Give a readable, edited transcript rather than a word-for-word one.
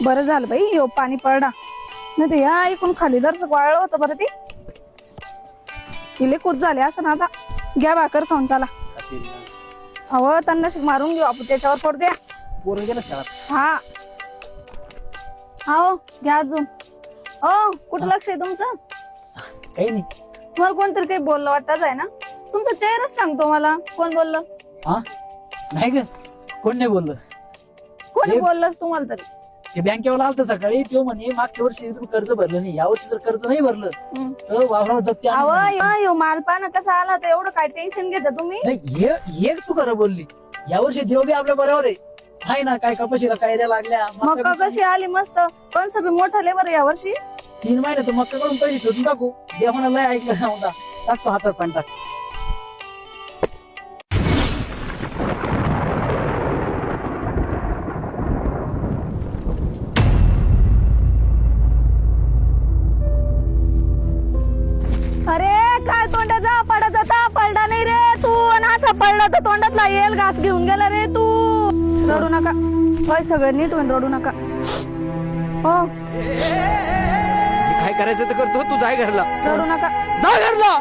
बरं झालं बाई यो पाणी पडला नाही तर या ऐकून खाली जरच वाळलं होतं बरं ते इले कूच झाले असं ना. आता घ्या भाकर खाऊन चला. अहो त्यांना मारून घेऊ आपण त्याच्यावर पडू द्या. पोरं गेलं शाळेत. हा हो घ्या अजून. हो कुठं लक्ष आहे तुमचं? काही नाही. तुम्हाला कोणतरी काही बोललं वाटतच आहे ना. तुमचा चेहराच सांगतो मला कोण बोललं. हा नाही ग कोण नाही बोललं. कोणी बोललंच तुम्हाला तरी. ते बँकेवाला आलत सकाळी तो म्हणे मागच्या वर्षी तुम्ही कर्ज भरलं नाही, या वर्षी जर कर्ज नाही भरलं तर वावरावर जप्ती अहो आणली. यो मालपाना कसा आला तर एवढं काय टेन्शन घेता तुम्ही. नाही हे तू खरं बोलली. या वर्षी देव बी आपल्या बरोबर आहे ना. काय कपाशीला कायद्या लागल्या. मका कशी आली मस्त. पण सगळी मोठा लेबर या वर्षी 3 महिने तर मक्का कडून पैसे ठेवून टाकू. देवाना लय ऐकलं होता. टाकतो हातात पण टाक. अरे काय तोंडाचा पडत होता पडला नाही रे तू. आणि असा पडला तर तोंडातला येल घास घेऊन गेला रे तू. रडू नका. होय सगळं नीट होईल रडू नका. हो काय करायचं तर करतो, तू जाय घरला. रडू नका. जा घरला.